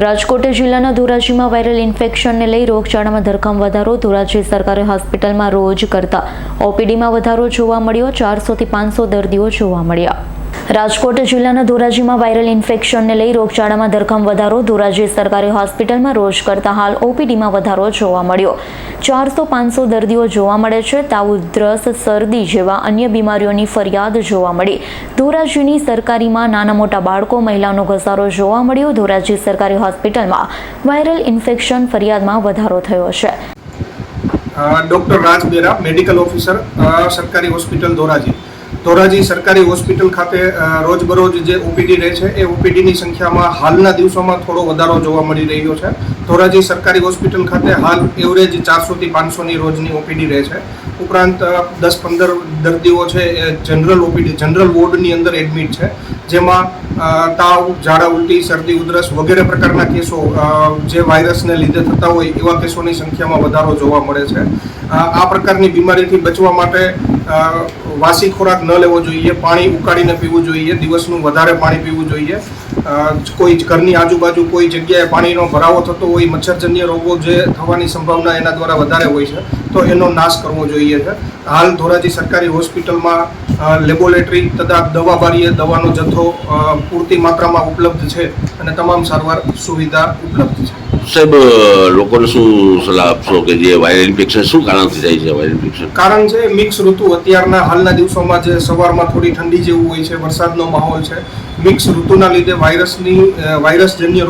રાજકોટ જિલ્લાના ધોરાજીમાં વાયરલ ઇન્ફેક્શનને લઈ રોગચાળામાં ધરખમ વધારો. ધોરાજી સરકારી હોસ્પિટલમાં રોજ કરતા ઓપીડીમાં વધારો જોવા મળ્યો. 400 થી 500 દર્દીઓ જોવા મળ્યા. રાજકોટ જિલ્લાના ધોરાજીમાં વાયરલ ઇન્ફેક્શનને લઈ રોગચાળામાં ધરખમ વધારો. ધોરાજી સરકારી હોસ્પિટલમાં રોજ કરતા હાલ ઓપીડીમાં વધારો જોવા મળ્યો. 400-500 દર્દીઓ જોવા મળે છે. તાવ, ઉધરસ, શરદી જેવા અન્ય બીમારીઓની ફરિયાદ જોવા મળી. ધોરાજીની સરકારીમાં નાના મોટા બાળકો, મહિલાઓનો ઘસારો જોવા મળ્યો. ધોરાજી સરકારી હોસ્પિટલમાં વાયરલ ઇન્ફેક્શન ફરિયાદમાં વધારો થયો છે. ડોક્ટર રાજ બેરા, મેડિકલ ઓફિસર, સરકારી હોસ્પિટલ ધોરાજી સરકારી હોસ્પિટલ ખાતે રોજબરોજ જે ઓપીડી રહે છે એ ઓપીડીની સંખ્યામાં હાલના દિવસોમાં થોડો વધારો જોવા મળી રહ્યો છે. ધોરાજી સરકારી હોસ્પિટલ ખાતે હાલ એવરેજ 400 થી 500ની રોજની ઓપીડી રહે છે. ઉપરાંત 10-15 દર્દીઓ છે એ જનરલ વોર્ડની અંદર એડમિટ છે, જેમાં તાવ, ઝાડા ઉલટી, શરદી ઉધરસ વગેરે પ્રકારના કેસો જે વાયરસને લીધે થતા હોય એવા કેસોની સંખ્યામાં વધારો જોવા મળે છે. આ પ્રકારની બીમારીથી બચવા માટે વાસી ખોરાક ન લેવો જોઈએ, પાણી ઉકાળીને પીવું જોઈએ, દિવસનું વધારે પાણી પીવું જોઈએ. કોઈ ઘરની આજુબાજુ કોઈ જગ્યાએ પાણીનો ભરાવો થતો હોય, મચ્છરજન્ય રોગો જે થવાની સંભાવના એના દ્વારા વધારે હોય છે, તો એનો નાશ કરવો જોઈએ છે. હાલ ધોરાજી સરકારી હોસ્પિટલમાં લેબોરેટરી તથા દવા બારીએ દવાનો જથ્થો પૂરતી માત્રામાં ઉપલબ્ધ છે અને તમામ સારવાર સુવિધા ઉપલબ્ધ છે. સાહેબ, લોકોને શું સલાહ આપશો કે જે વાયરલ ઇન્ફેક્શન શું કારણથી થાય છે? વાયરલ ઇન્ફેક્શન કારણ છે મિક્સ ઋતુ. અત્યારના હાલના દિવસોમાં જે સવારમાં થોડી ઠંડી જેવું હોય છે, વરસાદનો માહોલ છે, મિક્સ ઋતુના લીધે વાયરસજન્ય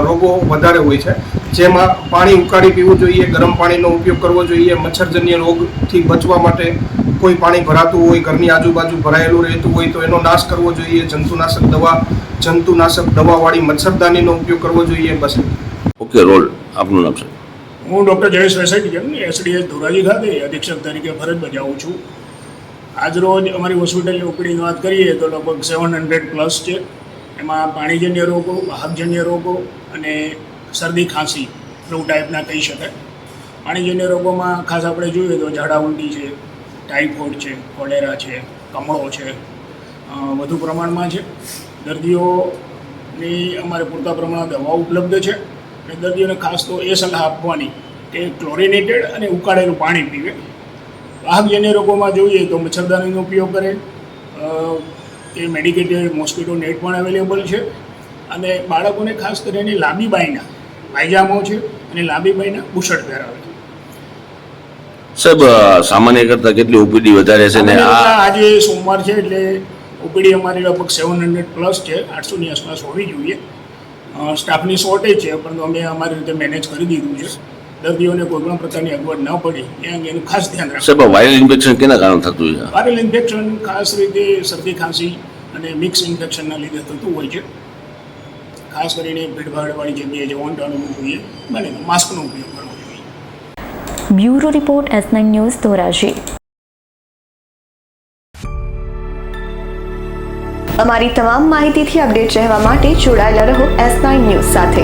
રોગો વધારે હોય છે, જેમાં પાણી ઉકાળી પીવું જોઈએ, ગરમ પાણીનો ઉપયોગ કરવો જોઈએ. મચ્છરજન્ય રોગથી બચવા માટે કોઈ પાણી ભરાતું હોય, ઘરની આજુબાજુ ભરાયેલું રહેતું હોય તો એનો નાશ કરવો જોઈએ. જંતુનાશક દવાવાળી મચ્છરદાનીનો ઉપયોગ કરવો જોઈએ. બસ. ઓકે, રોલ આપનું નામ છે? હું ડૉક્ટર જયેશ વેસાઈટી એસડીએચ ધોરાજી ખાતે અધિક્ષક તરીકે ફરજ બજાવું છું. આજરોજ અમારી હોસ્પિટલની ઓપીડીની વાત કરીએ તો લગભગ 700+ છે. એમાં પાણીજન્ય રોગો, વાહકજન્ય રોગો અને શરદી ખાંસી ફ્લૂ ટાઈપના કહી શકાય. પાણીજન્ય રોગોમાં ખાસ આપણે જોઈએ તો ઝાડા ઉલટી છે, ટાઇફોઇડ છે, કોલેરા છે, કમળો છે, વધુ પ્રમાણમાં છે. દર્દીઓની અમારે પૂરતા પ્રમાણમાં દવાઓ ઉપલબ્ધ છે. અને દર્દીઓને ખાસ તો એ સલાહ આપવાની કે ક્લોરિનેટેડ અને ઉકાળેલું પાણી પીવે. વાહકજન્ય રોગોમાં જોઈએ તો મચ્છરદાનીનો ઉપયોગ કરે, કે મેડિકેટેડ મોસ્કિટો નેટ પણ અવેલેબલ છે. અને બાળકોને ખાસ કરીને લાંબી બાયના પાયજામો છે અને લાંબી બાયના બુશર્ટ પહેરાવે. સાહેબ, સામાન્ય કરતાં કેટલી ઓપીડી વધારે છે? ને આજે સોમવાર છે એટલે ઓપીડી અમારી લગભગ 700+ છે. 800ની આસપાસ હોવી જોઈએ. સ્ટાફની શોર્ટેજ છે, પરંતુ અમે અમારી રીતે મેનેજ કરી દીધું છે. દર્દીઓને કોઈ પણ પ્રકારની અગવડ ન પડે એ અંગેનું ખાસ ધ્યાન રાખવું. સાહેબ, વાયરલ ઇન્ફેક્શન કેના કારણે થતું છે? વાયરલ ઇન્ફેક્શન ખાસ રીતે શરદી ખાંસી અને મિક્સ ઇન્ફેક્શનના લીધે થતું હોય છે. ખાસ કરીને ભીડભાડવાળી જગ્યાએ જવાનું ટાળવું જોઈએ. બને તો માસ્કનો ઉપયોગ કરવો જોઈએ. Bureau report, S9 news, Dhoraji. અમારી તમામ માહિતીથી અપડેટ રહેવા માટે જોડાયેલા રહો S9 ન્યૂઝ સાથે.